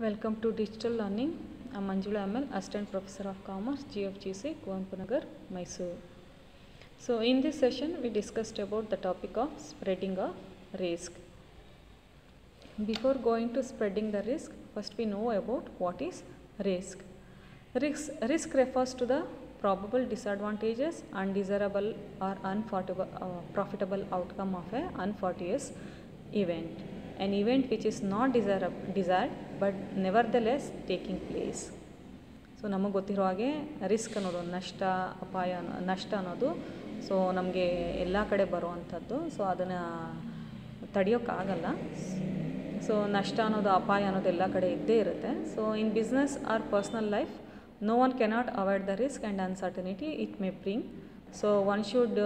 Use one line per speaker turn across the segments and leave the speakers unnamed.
Welcome to Digital Learning. I'm Manjula ML, Assistant Professor of Commerce, GFGC, Kuanpu Nagar, Mysore. So in this session, we discussed about the topic of spreading of risk. Before going to spreading the risk, first we know about what is risk. Risk refers to the probable disadvantages, undesirable or profitable outcome of an unfortuitous event. An event which is not desired but nevertheless taking place. So ನಮಗೆ ಗೊತ್ತಿರೋ ಹಾಗೆ risk ಅನ್ನೋದು ನಷ್ಟ ಅನ್ನೋದು so ನಮಗೆ ಎಲ್ಲ ಕಡೆ ಬರುವಂಥದ್ದು. ಸೊ ಅದನ್ನು ತಡೆಯೋಕ್ಕಾಗಲ್ಲ. ಸೊ ನಷ್ಟ ಅನ್ನೋದು ಅಪಾಯ ಅನ್ನೋದು ಎಲ್ಲ ಕಡೆ ಇದ್ದೇ ಇರುತ್ತೆ. So in business or personal life no one cannot avoid the risk and uncertainty it may bring. So one should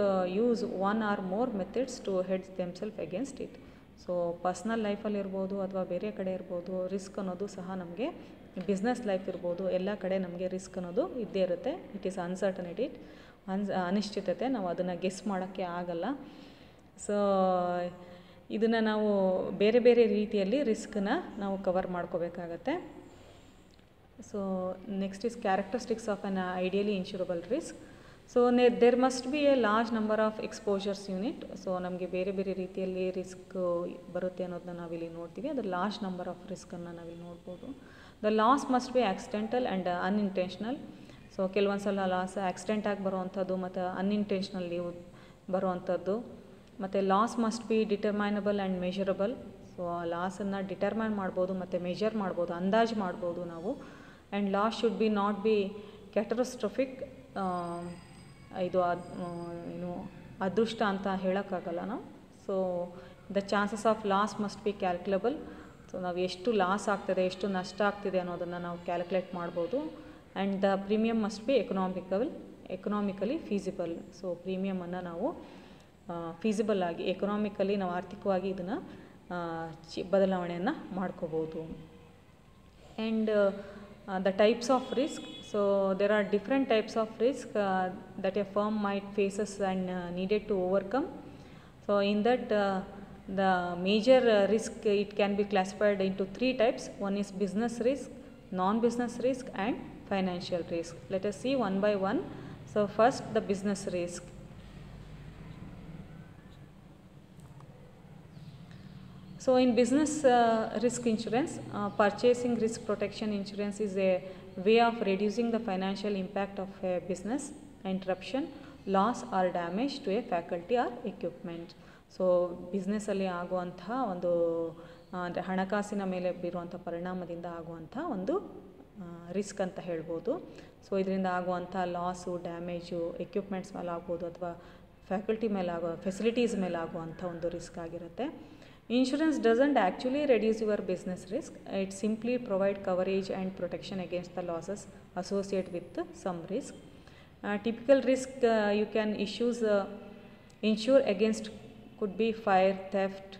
use one or more methods to hedge themselves against it. So personal ಲೈಫಲ್ಲಿ ಇರ್ಬೋದು ಅಥವಾ ಬೇರೆ ಕಡೆ ಇರ್ಬೋದು, risk ಅನ್ನೋದು ಸಹ ನಮಗೆ business life ಇರ್ಬೋದು, ಎಲ್ಲ ಕಡೆ ನಮಗೆ ರಿಸ್ಕ್ ಅನ್ನೋದು ಇದ್ದೇ ಇರುತ್ತೆ. ಇಟ್ ಈಸ್ ಅನ್ಸರ್ಟನಿಟಿ, ಅನಿಶ್ಚಿತತೆ, ನಾವು ಅದನ್ನು ಗೆಸ್ ಮಾಡೋಕ್ಕೆ ಆಗಲ್ಲ. ಸೊ ಇದನ್ನು ನಾವು ಬೇರೆ ಬೇರೆ ರೀತಿಯಲ್ಲಿ ರಿಸ್ಕನ್ನ ನಾವು ಕವರ್ ಮಾಡ್ಕೋಬೇಕಾಗತ್ತೆ. So next is characteristics of an ideally insurable risk. So there must be a large number of exposures unit. So ನಮಗೆ ಬೇರೆ ಬೇರೆ ರೀತಿಯಲ್ಲಿ ರಿಸ್ಕ್ ಬರುತ್ತೆ ಅನ್ನೋದನ್ನ ನಾವಿಲ್ಲಿ ನೋಡ್ತೀವಿ. ಅದು ಲಾರ್ಜ್ ನಂಬರ್ ಆಫ್ ರಿಸ್ಕನ್ನು ನಾವಿಲ್ಲಿ ನೋಡ್ಬೋದು. The loss must be accidental and unintentional. So ಕೆಲವೊಂದು ಸಲ ಲಾಸ್ ಆಕ್ಸಿಡೆಂಟಾಗಿ ಬರುವಂಥದ್ದು ಮತ್ತು ಅನ್ಇಂಟೆನ್ಷನಲ್ಲಿ ಬರುವಂಥದ್ದು. ಮತ್ತು loss must be determinable and measurable. So ಆ ಲಾಸನ್ನು ಡಿಟರ್ಮೈನ್ ಮಾಡ್ಬೋದು ಮತ್ತು ಮೆಷರ್ ಮಾಡ್ಬೋದು, ಅಂದಾಜು ಮಾಡ್ಬೋದು ನಾವು. And loss should be not be catastrophic. ಇದು ಏನು ಅದೃಷ್ಟ ಅಂತ ಹೇಳೋಕ್ಕಾಗಲ್ಲ ನಾವು. So the chances of loss must be calculable. So ನಾವು ಎಷ್ಟು ಲಾಸ್ ಆಗ್ತದೆ, ಎಷ್ಟು ನಷ್ಟ ಆಗ್ತಿದೆ ಅನ್ನೋದನ್ನು ನಾವು ಕ್ಯಾಲ್ಕುಲೇಟ್ ಮಾಡ್ಬೋದು. And the premium must be economically feasible. So ಪ್ರೀಮಿಯಮನ್ನು ನಾವು ಫೀಸಿಬಲ್ ಆಗಿ, ಎಕನಾಮಿಕಲಿ ನಾವು ಆರ್ಥಿಕವಾಗಿ ಇದನ್ನು ಬದಲಾವಣೆಯನ್ನು ಮಾಡ್ಕೋಬೋದು. And the types of risk. So there are different types of risk that a firm might faces and needed to overcome. So in that the major risk, it can be classified into three types. One is business risk, non-business risk and financial risk. Let us see one by one. So first, the business risk. So in business risk insurance, purchasing risk protection insurance is a way of reducing the financial impact of a business interruption, loss or damage to a faculty or equipment. So ಬಿಸ್ನೆಸ್ಸಲ್ಲಿ ಆಗುವಂಥ ಒಂದು ಅಂದರೆ ಹಣಕಾಸಿನ ಮೇಲೆ ಬೀರುವಂಥ ಪರಿಣಾಮದಿಂದ ಆಗುವಂಥ ಒಂದು risk ಅಂತ ಹೇಳ್ಬೋದು. ಸೊ ಇದರಿಂದ ಆಗುವಂಥ ಲಾಸು, ಡ್ಯಾಮೇಜು ಎಕ್ವಿಪ್ಮೆಂಟ್ಸ್ ಮೇಲೆ ಆಗ್ಬೋದು ಅಥವಾ ಫ್ಯಾಕಲ್ಟಿ ಮೇಲೆ ಫೆಸಿಲಿಟೀಸ್ ಮೇಲೆ ಆಗುವಂಥ ಒಂದು ರಿಸ್ಕ್ ಆಗಿರುತ್ತೆ. Insurance doesn't actually reduce your business risk. It simply provides coverage and protection against the losses associated with some risk. Typical risk you can insure against could be fire, theft,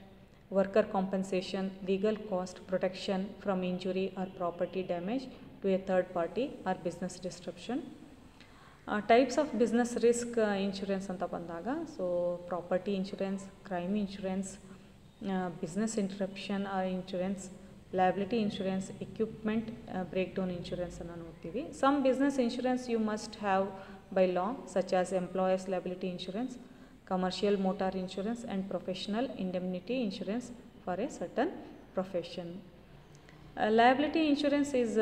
worker compensation, legal cost, protection from injury or property damage to a third party or business disruption. Types of business risk insurance anta bandaga, so property insurance, crime insurance, business interruption or insurance, liability insurance, equipment breakdown insurance ಅನ್ನು ನೋಡ್ತೀವಿ. Some business insurance you must have by law, such as employers liability insurance, commercial motor insurance and professional indemnity insurance for a certain profession. Liability insurance is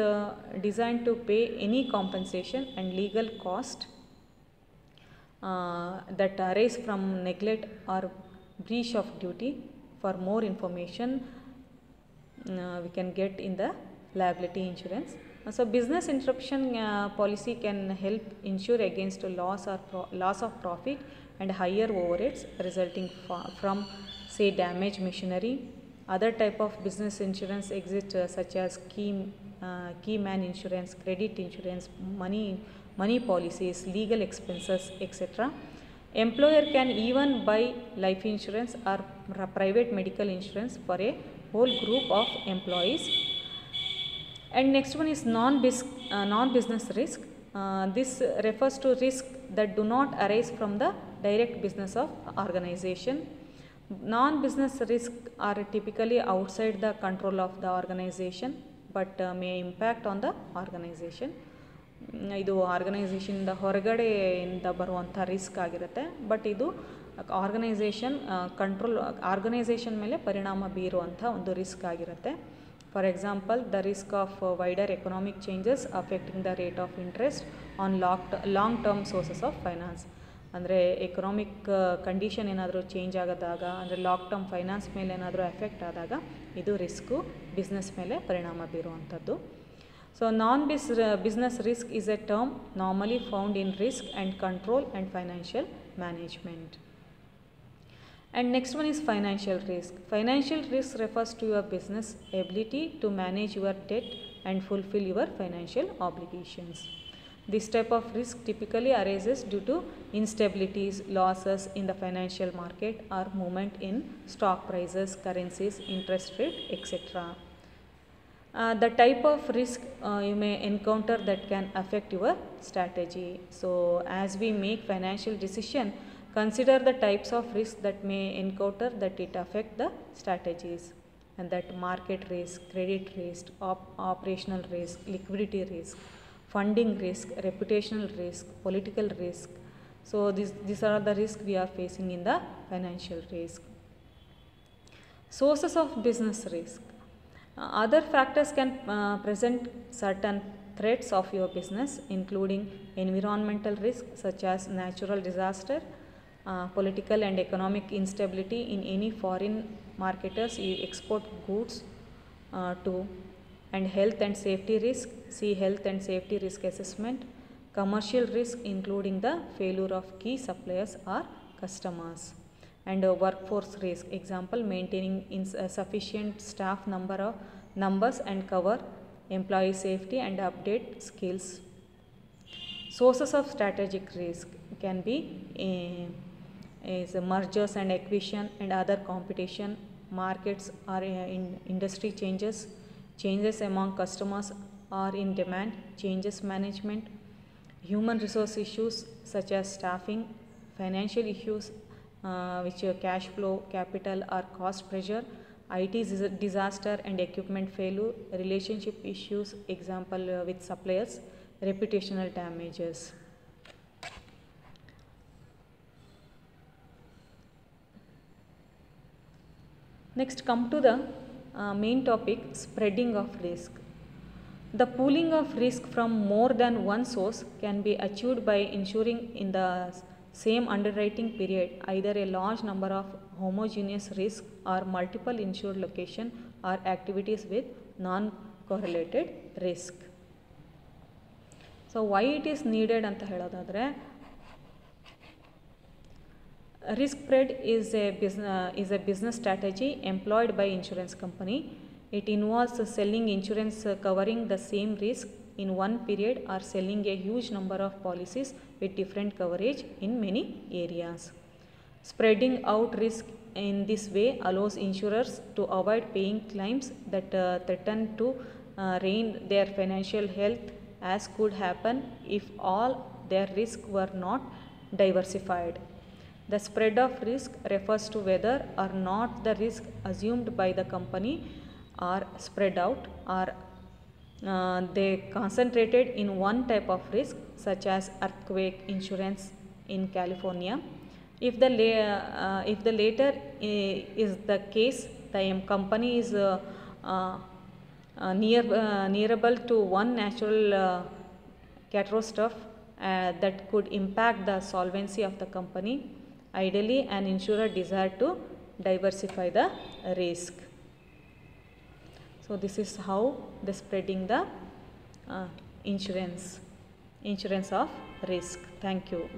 designed to pay any compensation and legal cost that arise from neglect or breach of duty. For more information we can get in the liability insurance. So business interruption policy can help insure against loss of profit and higher overheads resulting from say damaged machinery. Other type of business insurance exist such as key man insurance, credit insurance, money policies, legal expenses, etc. Employer can even buy life insurance or private medical insurance for a whole group of employees. And next one is non-business risk. This refers to risk that do not arise from the direct business of organization. Non-business risks are typically outside the control of the organization. but may impact on the organization. ಇದು ಆರ್ಗನೈಸೇಷನಿಂದ ಹೊರಗಡೆಯಿಂದ ಬರುವಂಥ risk ಆಗಿರುತ್ತೆ, but ಇದು organisation ಮೇಲೆ ಪರಿಣಾಮ ಬೀರುವಂಥ ಒಂದು risk ಆಗಿರುತ್ತೆ. For example, the risk of wider economic changes affecting the rate of interest on long term sources of finance. ಅಂದರೆ ಎಕನಾಮಿಕ್ ಕಂಡೀಷನ್ ಏನಾದರೂ ಚೇಂಜ್ ಆಗೋದಾಗ, ಅಂದರೆ ಲಾಂಗ್ ಟರ್ಮ್ ಫೈನಾನ್ಸ್ ಮೇಲೆ ಏನಾದರೂ ಎಫೆಕ್ಟ್ ಆದಾಗ ಇದು ರಿಸ್ಕು ಬಿಸ್ನೆಸ್ ಮೇಲೆ ಪರಿಣಾಮ ಬೀರುವಂಥದ್ದು. So non-business risk is a term normally found in risk and control and financial management. And next one is financial risk. Financial risk refers to your business ability to manage your debt and fulfill your financial obligations. This type of risk typically arises due to instabilities, losses in the financial market, or movement in stock prices, currencies, interest rate, etc. The type of risk you may encounter that can affect your strategy. So as we make financial decision, consider the types of risk that may encounter that it affect the strategies, and that market risk, credit risk, operational risk, liquidity risk, funding risk, reputational risk, political risk. So these are the risks we are facing in the financial risk. Sources of business risk. Other factors can present certain threats of your business, including environmental risk such as natural disaster, political and economic instability in any foreign marketers you export goods to, and health and safety risk. See health and safety risk assessment. Commercial risk, including the failure of key suppliers or customers. And workforce risk, example, maintaining sufficient staff numbers and cover employee safety and update skills. Sources of strategic risk can be is mergers and acquisition and other competition, markets or in industry changes among customers or in demand, changes management, human resource issues such as staffing, financial issues which cash flow, capital or cost pressure, IT disaster and equipment failure, relationship issues, example with suppliers, reputational damages. Next, come to the main topic, spreading of risk. The pooling of risk from more than one source can be achieved by ensuring in the same underwriting period either a large number of homogeneous risk or multiple insured location or activities with non-correlated risk. So why it is needed anta helodadre, risk spread is a business strategy employed by insurance company. It involves selling insurance covering the same risk in one period or selling a huge number of policies with different coverage in many areas. Spreading out risk in this way allows insurers to avoid paying claims that threaten to ruin their financial health, as could happen if all their risks were not diversified. The spread of risk refers to whether or not the risk assumed by the company are spread out, or they concentrated in one type of risk, such as earthquake insurance in California. If the later is the case, the company is nearable to one natural catastrophe that could impact the solvency of the company. Ideally, an insurer desires to diversify the risk. So this is how the spreading the insurance of risk. Thank you.